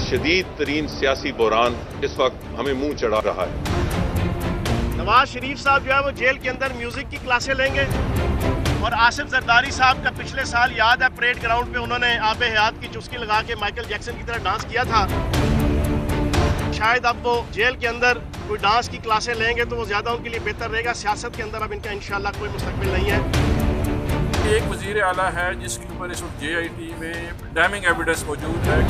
شدید ترین سیاسی بحران اس وقت ہمیں منہ چڑھا رہا ہے۔ نواز شریف صاحب جو ہے وہ جیل کے اندر میوزک کی کلاسیں لیں گے، اور آصف زرداری صاحب کا پچھلے سال یاد ہے پریڈ گراؤنڈ پہ انہوں نے آب حیات کی چسکی لگا کے مائیکل جیکسن کی طرح ڈانس کیا تھا۔ شاید اب وہ جیل کے اندر کوئی ڈانس کی کلاسیں لیں گے تو وہ زیادہ ان کے لیے بہتر رہے گا۔ سیاست کے اندر اب ان کا انشاءاللہ کوئی مستقبل نہیں ہے۔ ایک وزیر اعلیٰ ہے جس کے اوپر اس وقت جے آئی ٹی میں ڈیمنگ ایویڈنس موجود ہے۔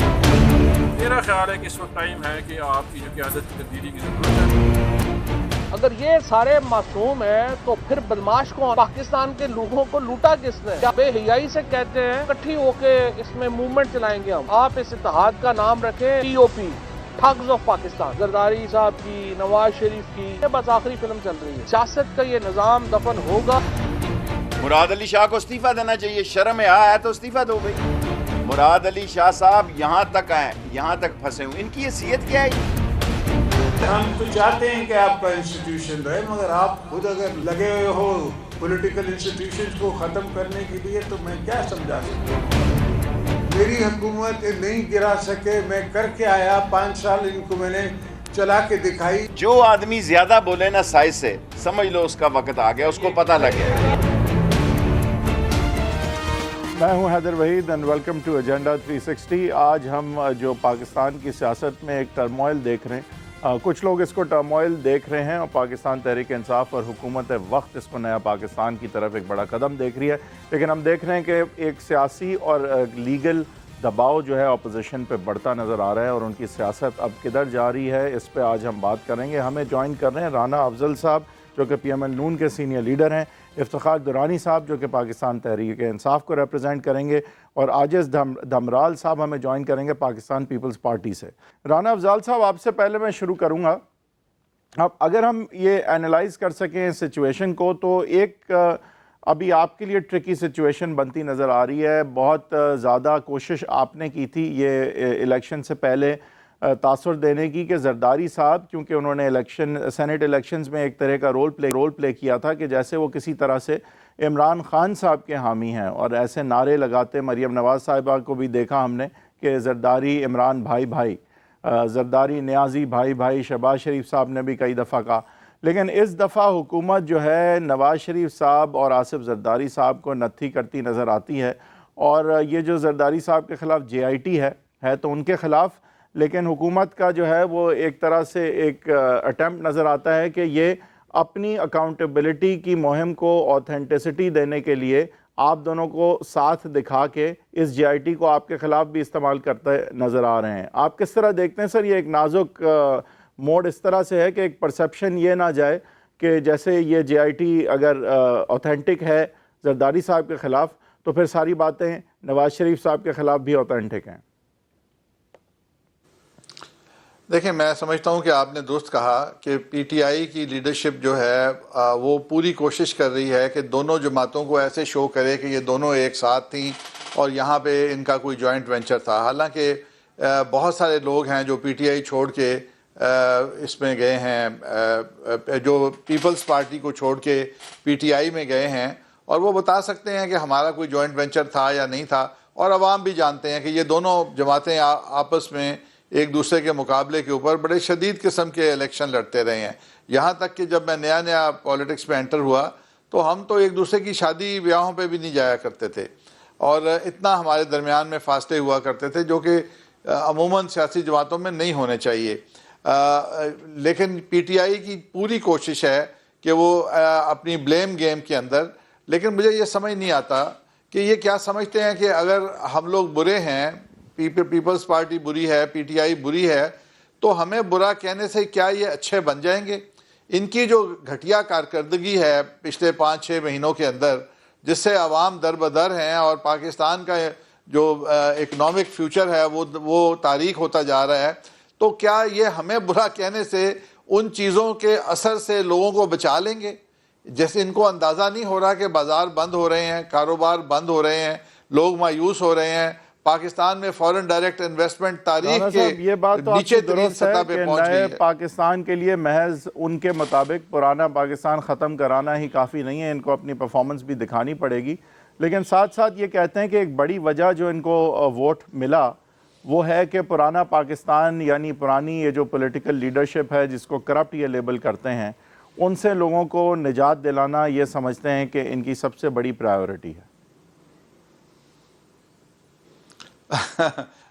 میرا خیال ہے کہ اس وقت ٹائم ہے کہ آپ کی جو قیادت کی تبدیلی کی ضرورت ہے۔ اگر یہ سارے معصوم ہیں تو پھر بدماش کو پاکستان کے لوگوں کو لوٹا کس نے؟ کیا بے حیائی سے کہتے ہیں اکٹھی ہو کے اس میں موومنٹ چلائیں گے ہم؟ آپ اس اتحاد کا نام رکھیں T O P, thugs of Pakistan. Zardari صاحب کی، نواز شریف کی بس آخری فلم چل رہی ہے۔ سیاست کا یہ نظام دفن ہوگا۔ مراد علی شاہ کو استعفیٰ دینا چاہیے، شرم ہے تو استعفیٰ دو بھائی۔ مراد علی شاہ صاحب یہاں تک آئے، یہاں تک پھنسے ہوئے، ان کی حیثیت کیا ہے؟ ہم تو چاہتے ہیں کہ آپ کا انسٹیٹیوشن رہے، مگر آپ خود اگر لگے ہوئے ہو پولیٹیکل انسٹیٹیوشنز کو ختم کرنے کے لیے تو میں کیا سمجھا سکتا ہوں؟ میری حکومت نہیں گرا سکے، میں کر کے آیا، 5 سال ان کو میں نے چلا کے دکھائی۔ جو آدمی زیادہ بولے نا سائز سے، سمجھ لو اس کا وقت آ گیا، اس کو پتہ لگ گیا۔ میں ہوں Haider Waheed and welcome to Agenda 360۔ آج ہم جو پاکستان کی سیاست میں ایک ٹرموائل دیکھ رہے ہیں، کچھ لوگ اس کو ٹرموائل دیکھ رہے ہیں اور پاکستان تحریک انصاف اور حکومت وقت اس کو نیا پاکستان کی طرف ایک بڑا قدم دیکھ رہی ہے، لیکن ہم دیکھ رہے ہیں کہ ایک سیاسی اور لیگل دباؤ جو ہے اپوزیشن پہ بڑھتا نظر آ رہا ہے، اور ان کی سیاست اب کدھر جا رہی ہے اس پہ آج ہم بات کریں گے۔ ہمیں جوائن کر رہے ہیں رانا افضل صاحب جو کہ پی ایم ایل نون کے سینئر لیڈر ہیں، افتخار درانی صاحب جو کہ پاکستان تحریک انصاف کو ریپرزینٹ کریں گے، اور عاجز دھمرال صاحب ہمیں جوائن کریں گے پاکستان پیپلز پارٹی سے۔ رانا افضل صاحب، آپ سے پہلے میں شروع کروں گا، اب اگر ہم یہ اینالائز کر سکیں سچویشن کو، تو ایک ابھی آپ کے لیے ٹرکی سچویشن بنتی نظر آ رہی ہے۔ بہت زیادہ کوشش آپ نے کی تھی یہ الیکشن سے پہلے تاثر دینے کی کہ زرداری صاحب، کیونکہ انہوں نے سینٹ الیکشنز میں ایک طرح کا رول پلے کیا تھا کہ جیسے وہ کسی طرح سے عمران خان صاحب کے حامی ہیں، اور ایسے نعرے لگاتے، مریم نواز صاحبہ کو بھی دیکھا ہم نے کہ زرداری عمران بھائی بھائی، زرداری نیازی بھائی بھائی، شہباز شریف صاحب نے بھی کئی دفعہ کہا۔ لیکن اس دفعہ حکومت جو ہے نواز شریف صاحب اور آصف زرداری صاحب کو نتھی کرتی نظر آتی ہے، اور یہ جو زرداری صاحب کے خلاف جے آئی ٹی ہے تو ان کے خلاف، لیکن حکومت کا جو ہے وہ ایک طرح سے ایک اٹیمپٹ نظر آتا ہے کہ یہ اپنی اکاؤنٹیبلٹی کی مہم کو آتھینٹسٹی دینے کے لیے آپ دونوں کو ساتھ دکھا کے اس جے آئی ٹی کو آپ کے خلاف بھی استعمال کرتے نظر آ رہے ہیں۔ آپ کس طرح دیکھتے ہیں سر؟ یہ ایک نازک موڈ اس طرح سے ہے کہ ایک پرسیپشن یہ نہ جائے کہ جیسے یہ جے آئی ٹی اگر اوتھینٹک ہے زرداری صاحب کے خلاف، تو پھر ساری باتیں نواز شریف صاحب کے خلاف بھی اوتھینٹک ہیں۔ دیکھیں، میں سمجھتا ہوں کہ آپ نے درست کہا کہ پی ٹی آئی کی لیڈرشپ جو ہے وہ پوری کوشش کر رہی ہے کہ دونوں جماعتوں کو ایسے شو کرے کہ یہ دونوں ایک ساتھ تھیں اور یہاں پہ ان کا کوئی جوائنٹ وینچر تھا۔ حالانکہ بہت سارے لوگ ہیں جو پی ٹی آئی چھوڑ کے اس میں گئے ہیں، جو پیپلز پارٹی کو چھوڑ کے پی ٹی آئی میں گئے ہیں، اور وہ بتا سکتے ہیں کہ ہمارا کوئی جوائنٹ وینچر تھا یا نہیں تھا، اور عوام بھی جانتے ہیں کہ یہ دونوں جماعتیں آپس میں ایک دوسرے کے مقابلے کے اوپر بڑے شدید قسم کے الیکشن لڑتے رہے ہیں۔ یہاں تک کہ جب میں نیا پولیٹکس میں انٹر ہوا تو ہم تو ایک دوسرے کی شادی بیاہوں پہ بھی نہیں جایا کرتے تھے، اور اتنا ہمارے درمیان میں فاصلے ہوا کرتے تھے جو کہ عموماً سیاسی جماعتوں میں نہیں ہونے چاہیے۔ لیکن پی ٹی آئی کی پوری کوشش ہے کہ وہ اپنی بلیم گیم کے اندر، لیکن مجھے یہ سمجھ نہیں آتا کہ یہ کیا سمجھتے ہیں کہ اگر ہم لوگ برے ہیں، پیپلز پارٹی بری ہے، پی ٹی آئی بری ہے، تو ہمیں برا کہنے سے کیا یہ اچھے بن جائیں گے؟ ان کی جو گھٹیا کارکردگی ہے پچھلے 5-6 مہینوں کے اندر، جس سے عوام در بدر ہیں اور پاکستان کا جو اکنامک فیوچر ہے وہ تاریک ہوتا جا رہا ہے، تو کیا یہ ہمیں برا کہنے سے ان چیزوں کے اثر سے لوگوں کو بچا لیں گے؟ جیسے ان کو اندازہ نہیں ہو رہا کہ بازار بند ہو رہے ہیں، کاروبار بند ہو رہے ہیں، لوگ مایوس ہو رہے ہیں، پاکستان میں فورن ڈائریکٹ انویسٹمنٹ تاریخ کے نیچے ترین سطح پہ پہنچ گئی ہے۔ پاکستان کے لیے محض ان کے مطابق پرانا پاکستان ختم کرانا ہی کافی نہیں ہے، ان کو اپنی پرفارمنس بھی دکھانی پڑے گی، لیکن ساتھ ساتھ یہ کہتے ہیں کہ ایک بڑی وجہ جو ان کو ووٹ ملا وہ ہے کہ پرانا پاکستان یعنی پرانی یہ جو پولیٹیکل لیڈرشپ ہے جس کو کرپٹ یہ لیبل کرتے ہیں، ان سے لوگوں کو نجات دلانا یہ سمجھتے ہیں کہ ان کی سب سے بڑی پرائیورٹی ہے۔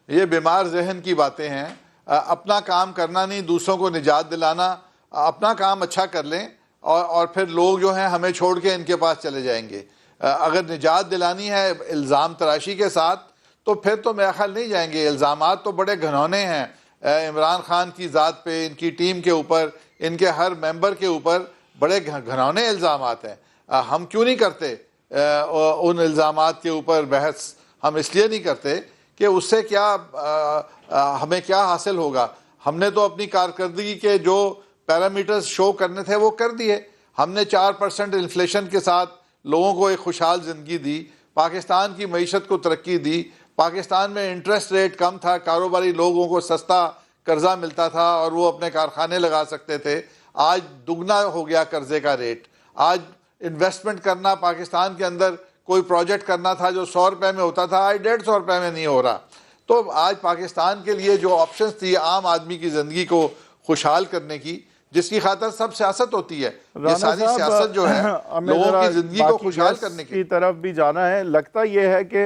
یہ بیمار ذہن کی باتیں ہیں۔ اپنا کام کرنا نہیں، دوسروں کو نجات دلانا، اپنا کام اچھا کر لیں اور پھر لوگ جو ہیں ہمیں چھوڑ کے ان کے پاس چلے جائیں گے۔ اگر نجات دلانی ہے الزام تراشی کے ساتھ تو پھر تو میرا خیال نہیں جائیں گے۔ الزامات تو بڑے گھنونے ہیں عمران خان کی ذات پہ، ان کی ٹیم کے اوپر، ان کے ہر ممبر کے اوپر بڑے گھنونے الزامات ہیں۔ ہم کیوں نہیں کرتے ان الزامات کے اوپر بحث؟ ہم اس لیے نہیں کرتے کہ اس سے کیا ہمیں کیا حاصل ہوگا۔ ہم نے تو اپنی کارکردگی کے جو پیرامیٹرز شو کرنے تھے وہ کر دیے۔ ہم نے 4% انفلیشن کے ساتھ لوگوں کو ایک خوشحال زندگی دی، پاکستان کی معیشت کو ترقی دی، پاکستان میں انٹرسٹ ریٹ کم تھا، کاروباری لوگوں کو سستا قرضہ ملتا تھا اور وہ اپنے کارخانے لگا سکتے تھے۔ آج دگنا ہو گیا قرضے کا ریٹ۔ آج انویسٹمنٹ کرنا پاکستان کے اندر، کوئی پروجیکٹ کرنا تھا جو 100 روپے میں ہوتا تھا، آج 150 روپے میں نہیں ہو رہا۔ تو آج پاکستان کے لیے جو آپشنز تھی عام آدمی کی زندگی کو خوشحال کرنے کی، جس کی خاطر سب سیاست ہوتی ہے، یہ ساری سیاست جو ہے لوگوں کی زندگی کو خوشحال کرنے کی طرف بھی جانا ہے۔ لگتا یہ ہے کہ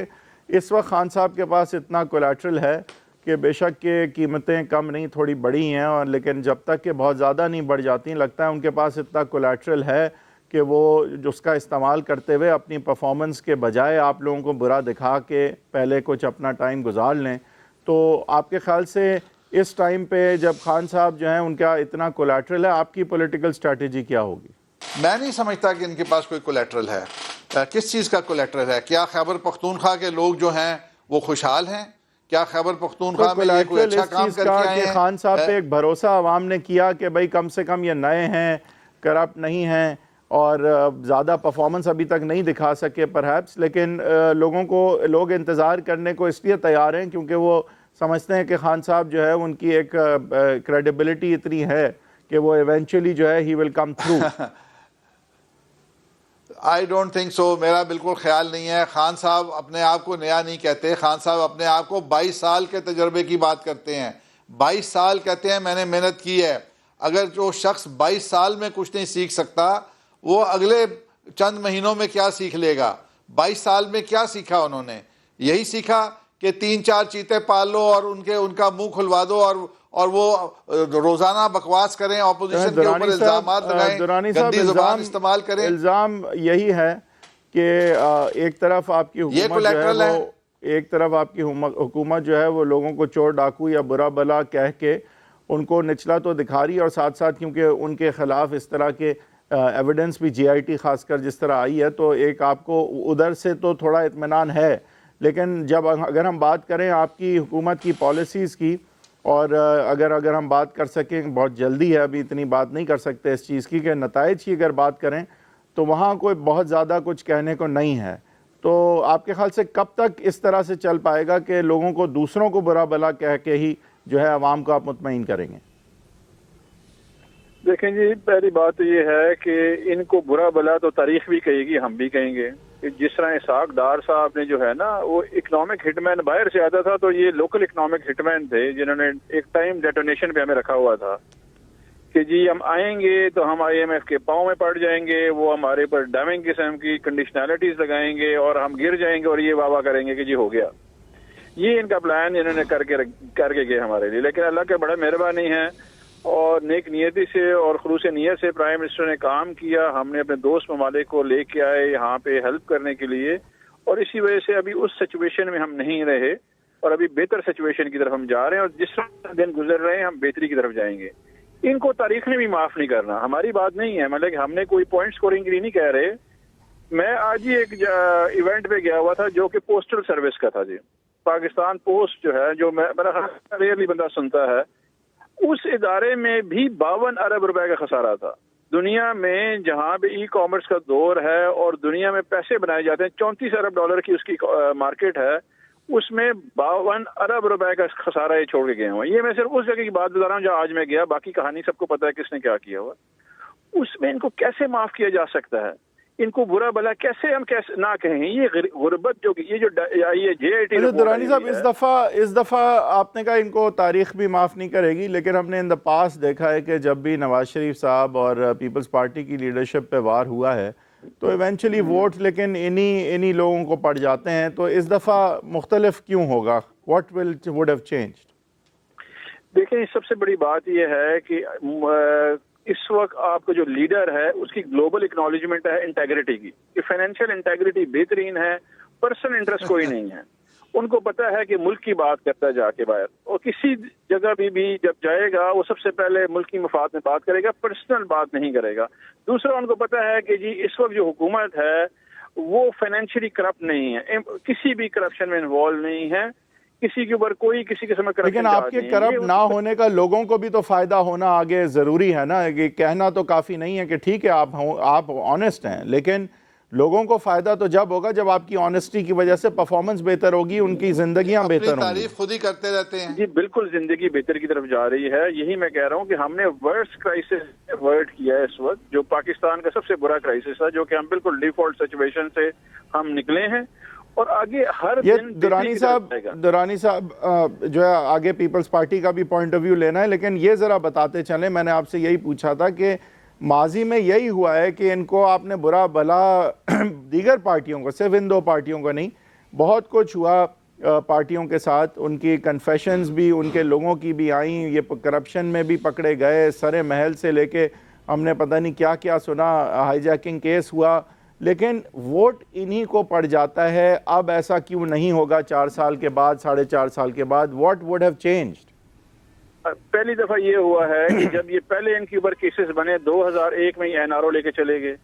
اس وقت خان صاحب کے پاس اتنا کولیٹرل ہے کہ بے شک کہ قیمتیں کم نہیں تھوڑی بڑی ہیں، اور لیکن جب تک کہ بہت زیادہ نہیں بڑھ جاتی، لگتا ہے ان کے پاس اتنا کولیٹرل ہے کہ وہ اس کا استعمال کرتے ہوئے اپنی پرفارمنس کے بجائے آپ لوگوں کو برا دکھا کے پہلے کچھ اپنا ٹائم گزار لیں۔ تو آپ کے خیال سے اس ٹائم پہ جب خان صاحب جو ہیں ان کا اتنا کولیٹرل ہے، آپ کی پولیٹیکل اسٹریٹجی کیا ہوگی؟ میں نہیں سمجھتا کہ ان کے پاس کوئی کولیٹرل ہے۔ کس چیز کا کولیٹرل ہے؟ کیا خیبر پختونخوا کے لوگ جو ہیں وہ خوشحال ہیں؟ کیا خیبر پختونخوا میں یہ کوئی اچھا کام کر کے آئے ہیں؟ خان صاحب پہ ایک بھروسہ عوام نے کیا کہ بھائی کم سے کم یہ نئے ہیں، کرپٹ نہیں ہیں، اور زیادہ پرفارمنس ابھی تک نہیں دکھا سکے پرہیپس، لیکن لوگ انتظار کرنے کو اس لیے تیار ہیں کیونکہ وہ سمجھتے ہیں کہ خان صاحب جو ہے ان کی ایک کریڈیبلٹی اتنی ہے کہ وہ ایونچولی جو ہے he will come through. I don't think so, میرا بالکل خیال نہیں ہے۔ خان صاحب اپنے آپ کو نیا نہیں کہتے، خان صاحب اپنے آپ کو 22 سال کے تجربے کی بات کرتے ہیں۔ 22 سال کہتے ہیں میں نے محنت کی ہے۔ اگر جو شخص 22 سال میں کچھ نہیں سیکھ سکتا، وہ اگلے چند مہینوں میں کیا سیکھ لے گا؟ 22 سال میں کیا سیکھا انہوں نے؟ یہی سیکھا کہ 3-4 چیتے پال لو اور ان کا منہ کھلوا دو اور وہ روزانہ بکواس کریں، اپوزیشن کے اوپر الزامات لگائیں، گندی زبان استعمال کریں۔ الزام یہی ہے کہ ایک طرف آپ کی حکومت جو ہے وہ ایک طرف آپ کی حکومت جو ہے وہ لوگوں کو چور ڈاکو یا برا بلا کہہ کے ان کو نچلا تو دکھا رہی ہے، اور ساتھ ساتھ کیونکہ ان کے خلاف اس طرح کے ایویڈنس بھی جی آئی ٹی خاص کر جس طرح آئی ہے، تو ایک آپ کو ادھر سے تو تھوڑا اطمینان ہے۔ لیکن اگر ہم بات کریں آپ کی حکومت کی پالیسیز کی، اور اگر ہم بات کر سکیں، بہت جلدی ہے ابھی اتنی بات نہیں کر سکتے اس چیز کی، کہ نتائج کی اگر بات کریں تو وہاں کوئی بہت زیادہ کچھ کہنے کو نہیں ہے۔ تو آپ کے خیال سے کب تک اس طرح سے چل پائے گا کہ لوگوں کو دوسروں کو برا بلا کہہ کے ہی جو ہے عوام کو آپ مطمئن کریں گے؟ دیکھیں جی، پہلی بات تو یہ ہے کہ ان کو برا بلا تو تاریخ بھی کہے گی، ہم بھی کہیں گے۔ جس طرح اسحاق ڈار صاحب نے جو ہے نا وہ اکنامک ہٹ مین باہر سے آتا تھا، تو یہ لوکل اکنامک ہٹ مین تھے جنہوں نے ایک ٹائم ڈیٹونیشن پہ ہمیں رکھا ہوا تھا کہ جی ہم آئیں گے تو ہم آئی ایم ایف کے پاؤں میں پڑ جائیں گے، وہ ہمارے پر ڈیمنگ قسم کی کنڈیشنالٹیز لگائیں گے اور ہم گر جائیں گے اور یہ واہ واہ کریں گے کہ جی ہو گیا۔ یہ ان کا پلان انہوں نے کر کے گئے ہمارے لیے، لیکن اللہ کے بڑے مہربانی ہیں اور نیک نیتی سے اور خلوص نیت سے پرائم منسٹر نے کام کیا۔ ہم نے اپنے دوست ممالک کو لے کے آئے یہاں پہ ہیلپ کرنے کے لیے، اور اسی وجہ سے ابھی اس سچویشن میں ہم نہیں رہے اور ابھی بہتر سچویشن کی طرف ہم جا رہے ہیں، اور جس طرح دن گزر رہے ہیں ہم بہتری کی طرف جائیں گے۔ ان کو تاریخ نے بھی معاف نہیں کرنا، ہماری بات نہیں ہے، مطلب کہ ہم نے کوئی پوائنٹ سکورنگ کے لیے نہیں کہہ رہے۔ میں آج ہی ایک ایونٹ پہ گیا ہوا تھا جو کہ پوسٹل سروس کا تھا جی، پاکستان پوسٹ جو ہے، جو میرا ریئرلی بندہ سنتا ہے، اس ادارے میں بھی 52 ارب روپے کا خسارہ تھا۔ دنیا میں جہاں پہ ای کامرس کا دور ہے اور دنیا میں پیسے بنائے جاتے ہیں، 34 ارب ڈالر کی اس کی مارکیٹ ہے، اس میں 52 ارب روپے کا خسارہ یہ چھوڑ کے گئے ہوئے ہیں۔ یہ میں صرف اس جگہ کی بات بتا رہا ہوں جہاں آج میں گیا، باقی کہانی سب کو پتا ہے کس نے کیا کیا ہوا۔ اس میں ان کو کیسے معاف کیا جا سکتا ہے؟ ان کو برا بلا کیسے ہم کیسے نہ کہیں. یہ غربت جو یہ جے آئی ٹی درانی صاحب اس دفعہ آپ نے کہا ان کو تاریخ بھی معاف نہیں کرے گی، لیکن ہم نے ان دا پاس دیکھا ہے کہ جب بھی نواز شریف صاحب اور پیپلز پارٹی کی لیڈرشپ پہ وار ہوا ہے تو ایونچولی ووٹ لیکن انہی لوگوں کو پڑ جاتے ہیں. تو اس دفعہ مختلف کیوں ہوگا؟ What would have changed? دیکھیں سب سے بڑی بات یہ ہے کہ اس وقت آپ کا جو لیڈر ہے اس کی گلوبل اکنالجمنٹ ہے انٹیگریٹی کی، کہ فائنینشیل انٹیگریٹی بہترین ہے، پرسنل انٹرسٹ کوئی نہیں ہے. ان کو پتا ہے کہ ملک کی بات کرتا ہے جا کے باہر، اور کسی جگہ بھی جب جائے گا وہ سب سے پہلے ملک کی مفاد میں بات کرے گا، پرسنل بات نہیں کرے گا. دوسرا ان کو پتا ہے کہ جی اس وقت جو حکومت ہے وہ فائنینشلی کرپٹ نہیں ہے، کسی بھی کرپشن میں انوالو نہیں ہے، کسی کے اوپر کوئی کسی قسم کا کرپشن. لیکن آپ کے کرپٹ نہ ہونے کا لوگوں کو بھی تو فائدہ ہونا آگے ضروری ہے نا. کہ کہنا تو کافی نہیں ہے کہ ٹھیک ہے آپ آنیسٹ ہیں، لیکن لوگوں کو فائدہ تو جب ہوگا جب آپ کی آنیسٹی کی وجہ سے پرفارمنس بہتر ہوگی، ان کی زندگیاں بہتر ہوں گی. تعریف خود ہی کرتے رہتے ہیں. جی بالکل، زندگی بہتر کی طرف جا رہی ہے. یہی میں کہہ رہا ہوں کہ ہم نے ورسٹ کرائسس ایورٹ کیا ہے اس وقت، جو پاکستان کا سب سے برا کرائسس ہے، جو کہ ہم بالکل ڈیفالٹ سچویشن سے ہم نکلے ہیں اور آگے ہر دن درانی صاحب جو ہے آگے پیپلز پارٹی کا بھی پوائنٹ آف ویو لینا ہے، لیکن یہ ذرا بتاتے چلیں. میں نے آپ سے یہی پوچھا تھا کہ ماضی میں یہی ہوا ہے کہ ان کو آپ نے برا بھلا دیگر پارٹیوں کو، صرف ان دو پارٹیوں کو نہیں، بہت کچھ ہوا پارٹیوں کے ساتھ. ان کی کنفیشنز بھی ان کے لوگوں کی بھی آئیں، یہ کرپشن میں بھی پکڑے گئے، سرے محل سے لے کے ہم نے پتہ نہیں کیا کیا سنا، ہائی جیکنگ کیس ہوا، لیکن ووٹ انہی کو پڑ جاتا ہے. اب ایسا کیوں نہیں ہوگا 4 سال کے بعد، 4.5 سال کے بعد؟ What would have changed? پہلی دفعہ یہ ہوا ہے کہ جب یہ پہلے ان کے اوپر کیسز بنے 2001 میں یہ NRO لے کے چلے گئے،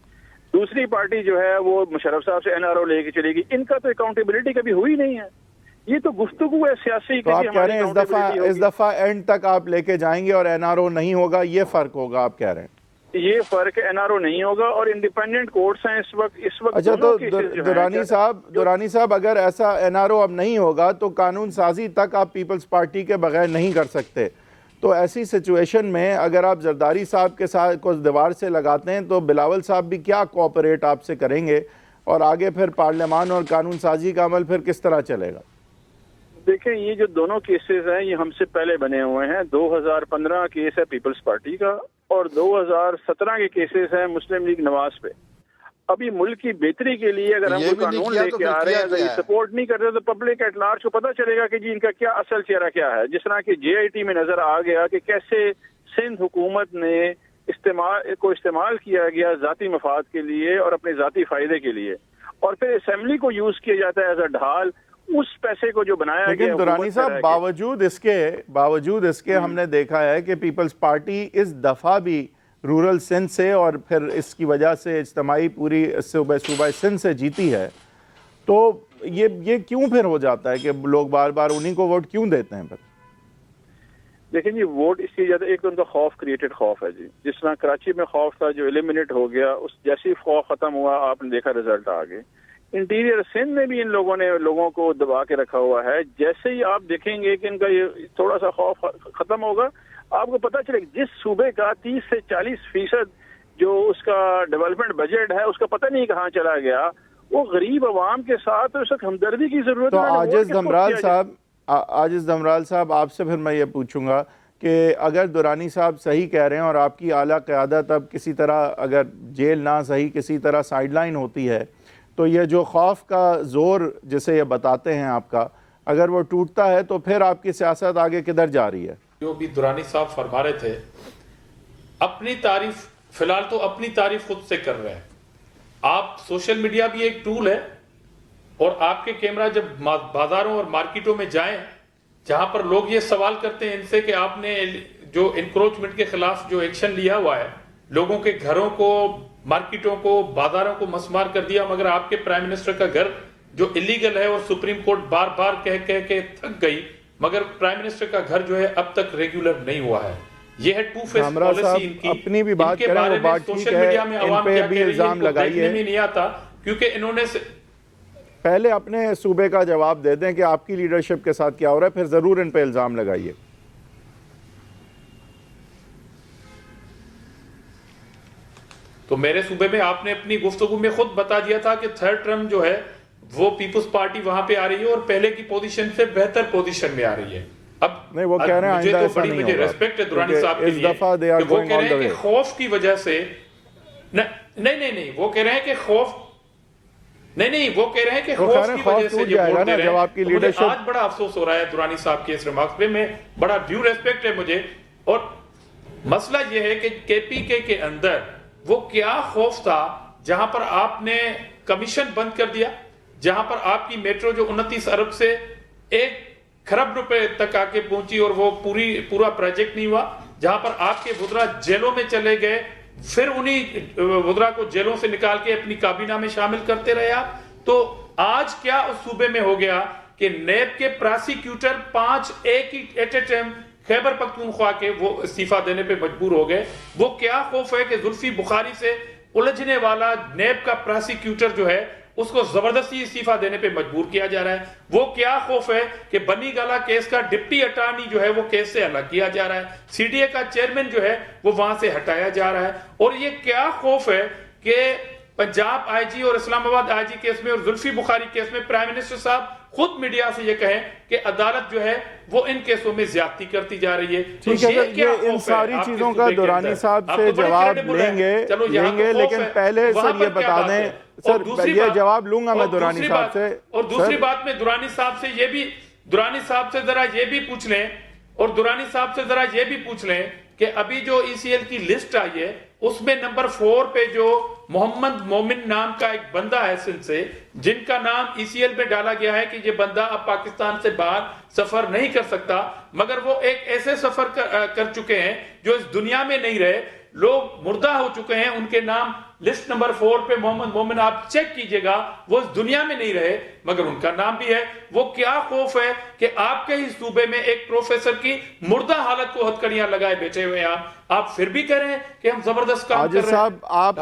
دوسری پارٹی جو ہے وہ مشرف صاحب سے NRO لے کے چلے گی. ان کا تو اکاؤنٹیبلٹی کبھی ہوئی نہیں ہے، یہ تو گفتگو ہے سیاسی. تو آپ کہہ رہے ہیں اس دفعہ اینڈ تک آپ لے کے جائیں گے اور NRO نہیں ہوگا، یہ فرق ہوگا آپ کہہ رہے ہیں؟ یہ فرق ہے، NRO نہیں ہوگا اور انڈیپینڈنٹ کورٹس ہیں اس وقت. اچھا تو درانی صاحب اگر ایسا NRO اب نہیں ہوگا تو قانون سازی تک آپ پیپلز پارٹی کے بغیر نہیں کر سکتے. تو ایسی سچویشن میں اگر آپ زرداری صاحب کے ساتھ کو دیوار سے لگاتے ہیں تو بلاول صاحب بھی کیا کوآپریٹ آپ سے کریں گے، اور آگے پھر پارلیمان اور قانون سازی کا عمل پھر کس طرح چلے گا؟ دیکھیں یہ جو دونوں کیسز ہیں یہ ہم سے پہلے بنے ہوئے ہیں. 2015 کیس ہے پیپلز پارٹی کا اور 2017 کے کیسز ہیں مسلم لیگ نواز پہ. ابھی ملک کی بہتری کے لیے اگر ہم کوئی قانون لے کے آ رہے ہیں، اگر یہ سپورٹ نہیں کرتے تو پبلک ایٹ لارج کو پتہ چلے گا کہ جی ان کا کیا اصل چہرہ کیا ہے. جس طرح کہ JIT میں نظر آ گیا کہ کیسے سندھ حکومت نے استعمال کیا گیا ذاتی مفاد کے لیے اور اپنے ذاتی فائدے کے لیے، اور پھر اسمبلی کو یوز کیا جاتا ہے ایز اے ڈھال اس پیسے کو جو بنایا گیا. لیکن درانی صاحب باوجود اس کے ہم نے دیکھا ہے کہ پیپلز پارٹی اس دفعہ بھی رورل سندھ سے اور پھر اس کی وجہ سے اجتماعی پوری صوبہ سندھ سے جیتی ہے. تو یہ کیوں پھر ہو جاتا ہے کہ لوگ بار بار انہی کو ووٹ کیوں دیتے ہیں پھر؟ دیکھیں جی ووٹ اس کی زیادہ ایک تو ان کا خوف کریٹڈ خوف ہے جی. جس طرح کراچی میں خوف تھا جو ایلیمنیٹ ہو گیا، اس جیسی خوف ختم ہوا آپ نے دیکھا رزلٹ آ گئے. انٹیریئر سندھ میں بھی ان لوگوں نے لوگوں کو دبا کے رکھا ہوا ہے. جیسے ہی آپ دیکھیں گے کہ ان کا یہ تھوڑا سا خوف ختم ہوگا، آپ کو پتہ چلے جس صوبے کا 30 سے 40% جو اس کا ڈیولپمنٹ بجٹ ہے اس کا پتہ نہیں کہاں چلا گیا. وہ غریب عوام کے ساتھ اس وقت ہمدردی کی ضرورت ہے. تو عاجز دھمرال صاحب آپ سے پھر میں یہ پوچھوں گا کہ اگر درانی صاحب صحیح کہہ رہے ہیں اور آپ کی اعلیٰ قیادت اب کسی طرح اگر جیل نہ صحیح کسی طرح سائیڈ لائن ہوتی ہے تو یہ جو خوف کا زور جسے یہ بتاتے ہیں آپ کا، اگر وہ ٹوٹتا ہے تو پھر آپ کی سیاست آگے کدھر جا رہی ہے؟ جو بھی درانی صاحب فرما رہے تھے، اپنی تعریف فی الحال تو اپنی تعریف خود سے کر رہے ہیں. آپ سوشل میڈیا بھی ایک ٹول ہے اور آپ کے کیمرہ جب بازاروں اور مارکیٹوں میں جائیں جہاں پر لوگ یہ سوال کرتے ہیں ان سے کہ آپ نے جو انکروچمنٹ کے خلاف جو ایکشن لیا ہوا ہے، لوگوں کے گھروں کو، مارکیٹوں کو، بازاروں کو مسمار کر دیا، مگر آپ کے پرائم منسٹر کا گھر جو الیگل ہے اور سپریم کورٹ بار بار کہہ کے تھک گئی، مگر پرائم منسٹر کا گھر جو ہے اب تک ریگولر نہیں ہوا ہے. یہ ہے ٹو فیس پالیسی ان کی. اپنی بھی بات کریں وہ بات ٹھیک ہے، ان پہ بھی الزام لگائیے. نہیں آتا کیونکہ انہوں نے پہلے اپنے صوبے کا جواب دے دیں کہ آپ کی لیڈرشپ کے ساتھ کیا ہو رہا ہے، پھر ضرور ان پہ الزام لگائیے. تو میرے صوبے میں آپ نے اپنی گفتگو میں خود بتا دیا تھا کہ تھرڈ ٹرم جو ہے وہ پیپلز پارٹی وہاں پہ آ رہی ہے اور پہلے کی پوزیشن سے بہتر پوزیشن میں آ رہی ہے. اب نہیں وہ کہہ رہے ہیں مجھے آئندہ تو ایسا بڑی نہیں مجھے ہوگا ریسپیکٹ ہے درانی صاحب کے اس لیے دفعہ they are کہ وہ going کہہ all رہے the ہیں کہ way. خوف کی وجہ سے نہیں وہ کہہ رہے ہیں کہ خوف نہیں وہ کہہ رہے ہیں کہ خوف کی وجہ سے یہ ووٹ دے رہے ہیں. مجھے آج بڑا افسوس ہو رہا ہے درانی صاحب کے اس ریمارکس پہ. میں بڑا ڈیو ریسپیکٹ ہے مجھے. اور مسئلہ یہ ہے کہ کے پی کے اندر وہ کیا خوف تھا جہاں پر آپ نے کمیشن بند کر دیا, جہاں پر آپ کی میٹرو جو 29 ارب سے 1 کھرب روپے تک آ کے پہنچی اور وہ پورا پروجیکٹ نہیں ہوا, جہاں پر آپ کے وزراء جیلوں میں چلے گئے, پھر انہی وزراء کو جیلوں سے نکال کے اپنی کابینہ میں شامل کرتے رہے آپ. تو آج کیا اس صوبے میں ہو گیا کہ نیب کے پراسیکیوٹر 5 ایک ہی at a time Khyber Pakhtunkhwa کے وہ استعفیٰ دینے پہ مجبور ہو گئے. وہ کیا خوف ہے کہ زلفی بخاری سے الجھنے والا نیب کا پراسیکیوٹر جو ہے اس کو زبردستی استعفیٰ دینے پہ مجبور کیا جا رہا ہے. وہ کیا خوف ہے کہ بنی گالا کیس کا ڈپٹی اٹارنی جو ہے وہ کیس سے الگ کیا جا رہا ہے, سی ڈی اے کا چیئرمین جو ہے وہ وہاں سے ہٹایا جا رہا ہے. اور یہ کیا خوف ہے کہ پنجاب آئی جی اور اسلام آباد آئی جی کیس میں اور زلفی بخاری کیس میں پرائم منسٹر صاحب خود میڈیا سے یہ کہیں کہ عدالت جو ہے وہ ان کیسوں میں زیادتی کرتی جا رہی ہے. ٹھیک ہے سر, یہ ان ساری چیزوں کا دورانی صاحب سے جواب لیں گے لیکن پہلے سر یہ بتا دیں سر, یہ جواب لوں گا میں دورانی صاحب سے. اور دوسری بات میں دورانی صاحب سے ذرا یہ بھی پوچھ لیں, اور دورانی صاحب سے ذرا یہ بھی پوچھ لیں کہ ابھی جو ای سی ایل کی لسٹ آئی ہے اس میں نمبر 4 پہ جو محمد مومن نام کا ایک بندہ ہے سندھ سے, جن کا نام ای سی ایل پہ ڈالا گیا ہے کہ یہ بندہ اب پاکستان سے باہر سفر نہیں کر سکتا, مگر وہ ایک ایسے سفر کر چکے ہیں جو اس دنیا میں نہیں رہے, لوگ مردہ ہو چکے ہیں. ان کے نام لسٹ نمبر 4 پہ محمد مومن آپ چیک کیجئے گا, وہ اس دنیا میں نہیں رہے مگر ان کا نام بھی ہے. وہ کیا خوف ہے کہ آپ کے ہی صوبے میں ایک پروفیسر کی مردہ حالت کو ہتھکڑیاں لگائے بیٹھے ہوئے ہیں آپ پھر بھی کہہ رہے ہیں کہ ہم زبردست کام کر رہے ہیں. صاحب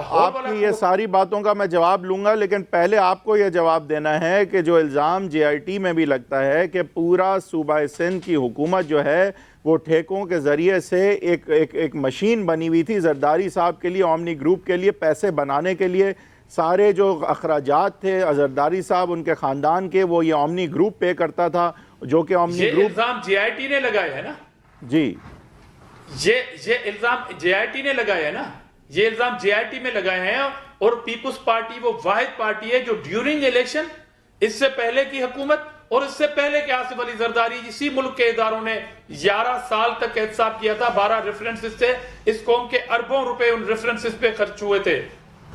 آپ کی یہ ساری باتوں کا میں جواب لوں گا, لیکن پہلے آپ کو یہ جواب دینا ہے کہ جو الزام جے آئی ٹی میں بھی لگتا ہے کہ پورا صوبہ سندھ کی حکومت جو ہے وہ ٹھیکوں کے ذریعے سے ایک مشین بنی ہوئی تھی زرداری صاحب کے لیے, اومنی گروپ کے لیے پیسے بنانے کے لیے. سارے جو اخراجات تھے زرداری صاحب ان کے خاندان کے, وہ یہ اومنی گروپ پے کرتا تھا, جو کہ اومنی گروپ. یہ الزام جے آئی ٹی نے لگائے ہے نا جی, یہ الزام جے آئی ٹی نے لگائے ہے نا, یہ الزام جے آئی ٹی میں لگائے ہیں. اور پیپلز پارٹی وہ واحد پارٹی ہے جو ڈیورنگ الیکشن اس سے پہلے کی حکومت اور اس سے پہلے کہ آصف علی زرداری اسی ملک کے اداروں نے 11 سال تک احتساب کیا تھا, 12 ریفرنسز تھے, اس قوم کے اربوں روپے ان ریفرنسز پہ خرچ ہوئے تھے,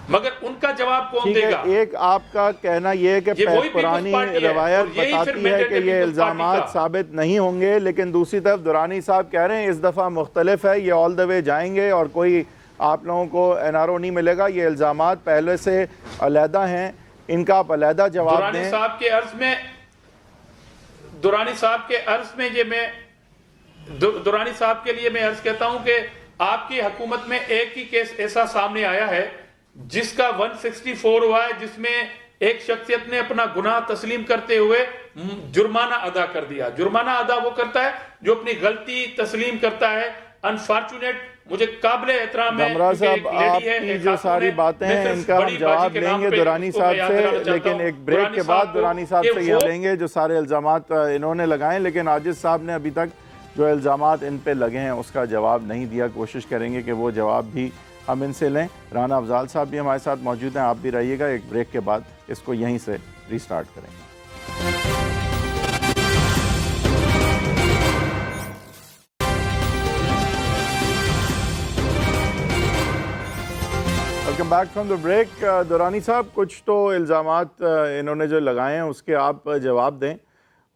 مگر ان کا جواب کون دے گا؟ ایک آپ کا کہنا یہ ہے کہ پرانی روایت بتاتی ہے کہ یہ الزامات ثابت نہیں ہوں گے, لیکن دوسری طرف دورانی صاحب کہہ رہے ہیں اس دفعہ مختلف ہے, یہ آل دا وے جائیں گے اور کوئی آپ لوگوں کو این آر او نہیں ملے گا. یہ الزامات پہلے سے علیحدہ ہیں, ان کا آپ علیحدہ جواب دیں. دورانی صاحب کے عرض میں دورانی صاحب کے لیے میں عرض کہتا ہوں کہ آپ کی حکومت میں ایک ہی کیس ایسا سامنے آیا ہے جس کا 164 ہوا ہے, جس میں ایک شخصیت نے اپنا گناہ تسلیم کرتے ہوئے جرمانہ ادا کر دیا. جرمانہ ادا وہ کرتا ہے جو اپنی غلطی تسلیم کرتا ہے. انفارچونیٹ, مجھے قابل احترام ہے دمرا صاحب آپ کی جو ساری باتیں ہیں ان کا ہم جواب لیں گے دورانی صاحب سے, لیکن ایک بریک کے بعد دورانی صاحب سے یہ لیں گے جو سارے الزامات انہوں نے لگائیں, لیکن عاجز صاحب نے ابھی تک جو الزامات ان پہ لگے ہیں اس کا جواب نہیں دیا. کوشش کریں گے کہ وہ جواب بھی ہم ان سے لیں. رانا افضال صاحب بھی ہمارے ساتھ موجود ہیں, آپ بھی رہیے گا. ایک بریک کے بعد اس کو یہیں سے ریسٹارٹ کریں گے. Welcome back from the break. Durrani صاحب کچھ تو الزامات انہوں نے جو لگائے ہیں اس کے آپ جواب دیں,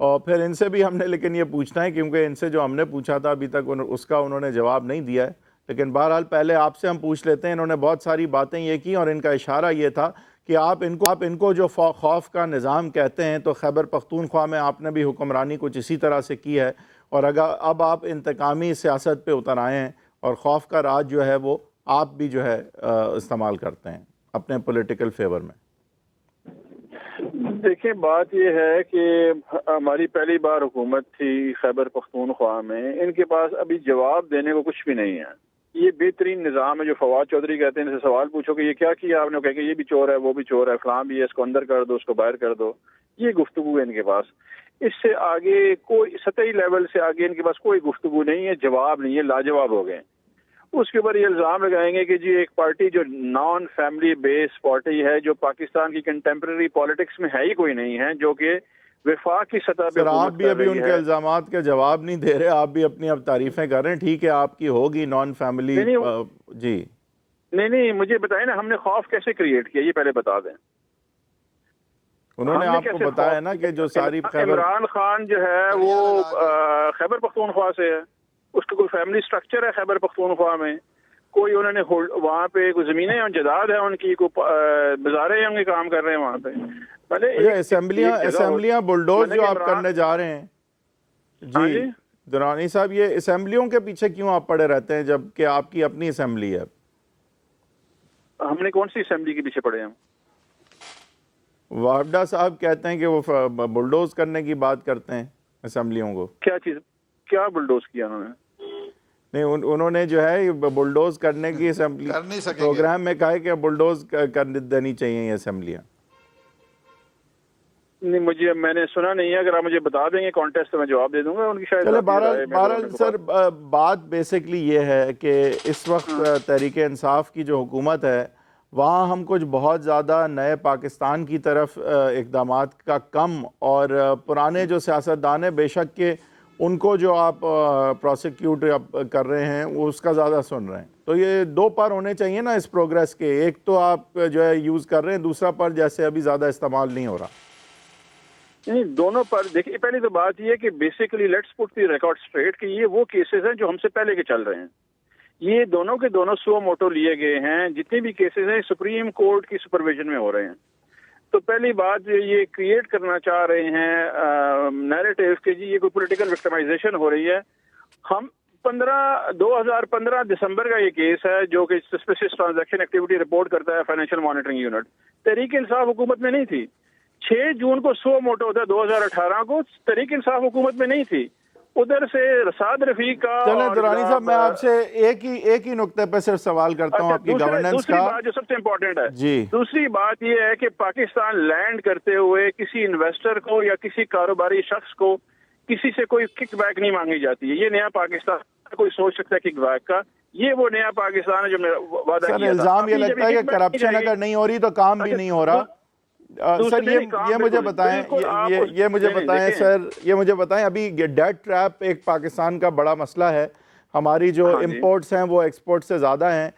اور پھر ان سے بھی ہم نے لیکن یہ پوچھنا ہے کیونکہ ان سے جو ہم نے پوچھا تھا ابھی تک اس کا انہوں نے جواب نہیں دیا ہے. لیکن بہرحال پہلے آپ سے ہم پوچھ لیتے ہیں. انہوں نے بہت ساری باتیں یہ کی اور ان کا اشارہ یہ تھا کہ آپ ان کو جو خوف کا نظام کہتے ہیں, تو خیبر پختونخوا میں آپ نے بھی حکمرانی کچھ اسی طرح سے کی ہے, اور اگر اب آپ انتقامی سیاست پہ اتر آئے ہیں اور خوف کا راج جو ہے وہ آپ بھی جو ہے استعمال کرتے ہیں اپنے پولیٹیکل فیور میں. دیکھیں بات یہ ہے کہ ہماری پہلی بار حکومت تھی خیبر پختونخوا میں, ان کے پاس ابھی جواب دینے کو کچھ بھی نہیں ہے. یہ بہترین نظام ہے جو فواد چودھری کہتے ہیں. ان سے سوال پوچھو کہ یہ کیا کیا آپ نے، کہا کہ یہ بھی چور ہے، وہ بھی چور ہے، فلاں بھی ہے، اس کو اندر کر دو، اس کو باہر کر دو. یہ گفتگو ہے ان کے پاس. اس سے آگے کوئی سطحی لیول سے آگے ان کے پاس کوئی گفتگو نہیں ہے، جواب نہیں ہے، لاجواب ہو گئے. اس کے اوپر یہ الزام لگائیں گے کہ جی ایک پارٹی جو نان فیملی بیس پارٹی ہے، جو پاکستان کی کنٹمپریری پالیٹکس میں ہے ہی کوئی نہیں ہے، جو کہ وفاق کی سطح پہ سر آپ حکومت بھی کر ابھی رہی ان ہے. کے الزامات کا جواب نہیں دے رہے، آپ بھی اپنی اب تعریفیں کر رہے ہیں. ٹھیک ہے آپ کی ہوگی نان فیملی. جی نہیں مجھے بتائیں نا، ہم نے خوف کیسے کریٹ کیا یہ پہلے بتا دیں. انہوں نے آپ کو بتایا نا کہ جو ساری عمران خان جو ہے وہ خیبر پختونخوا سے ہے، اس کا کوئی فیملی سٹرکچر ہے خیبر پختونخوا میں؟ کوئی انہوں نے وہاں پہ کوئی زمینیں اور جائیداد ہے ان کی، کوئی بازاریں ہوں گے کام کر رہے ہیں وہاں پہ. اسمبلیاں بلڈوز جو آپ کرنے جا رہے ہیں. جی درانی صاحب، یہ اسمبلیوں کے پیچھے کیوں آپ پڑے رہتے ہیں جب کہ آپ کی اپنی اسمبلی ہے؟ ہم نے کون سی اسمبلی کے پیچھے پڑے ہیں؟ واہبڈا صاحب کہتے ہیں کہ وہ بلڈوز کرنے کی بات کرتے ہیں اسمبلیوں کو. کیا بلڈوز کیا انہوں نے؟ نہیں انہوں نے جو ہے بلڈوز کرنے کی اسمبلی پروگرام میں کہا ہے کہ بلڈوز کر دینی چاہیے یہ اسمبلیاں. نہیں میں نے سنا نہیں ہے، اگر آپ مجھے بتا دیں گے کانٹیسٹ تو میں جواب دے دوں گا ان کی. شاید بہرحال سر بات بیسکلی یہ ہے کہ اس وقت تحریک انصاف کی جو حکومت ہے وہاں ہم کچھ بہت زیادہ نئے پاکستان کی طرف اقدامات کا کم، اور پرانے جو سیاستدان ہیں بے شک کہ ان کو جو آپ پروسیکیوٹ کر رہے ہیں وہ اس کا زیادہ سن رہے ہیں. تو یہ دو پر ہونے چاہیے نا اس پروگریس کے. ایک تو آپ جو ہے یوز کر رہے ہیں، دوسرا پر جیسے ابھی زیادہ استعمال نہیں ہو رہا. نہیں دونوں پر دیکھیے، پہلی تو بات یہ ہے کہ basically let's put the record straight کہ یہ وہ کیسز ہیں جو ہم سے پہلے کے چل رہے ہیں. یہ دونوں کے دونوں سو موٹو لیے گئے ہیں. جتنے بھی کیسز ہیں سپریم کورٹ کی سپرویژن میں ہو رہے ہیں. تو پہلی بات یہ کریٹ کرنا چاہ رہے ہیں نیریٹیو کہ جی یہ کوئی پولیٹیکل وکٹمائزیشن ہو رہی ہے. ہم 2015 دسمبر کا یہ کیس ہے جو کہ سسپیشس ٹرانزیکشن ایکٹیویٹی رپورٹ کرتا ہے financial monitoring unit. Tehreek Insaf حکومت میں نہیں تھی. 6 جون کو سو موٹو ہوتا ہے 2018 کو، تحریک انصاف حکومت میں نہیں تھی. ادھر سے رساد رفیق کا. چلیں درانی صاحب میں آپ سے ایک ہی نقطے پہ صرف سوال کرتا ہوں آپ کی گورننس کا. دوسری بات جو سب سے امپورٹنٹ ہے جی، دوسری بات یہ ہے کہ پاکستان لینڈ کرتے ہوئے کسی انویسٹر کو یا کسی کاروباری شخص کو کسی سے کوئی کک بیک نہیں مانگی جاتی ہے. یہ نیا پاکستان کوئی سوچ سکتا ہے کک بیک کا. یہ وہ نیا پاکستان ہے جو وعدہ کیا تھا. الزام یہ لگتا ہے کہ کرپشن اگر نہیں ہو رہی تو کام بھی نہیں ہو رہا. سر یہ مجھے بتائیں ابھی ڈیٹ ٹریپ ایک پاکستان کا بڑا مسئلہ ہے. ہماری جو امپورٹس ہیں وہ ایکسپورٹ سے زیادہ ہیں.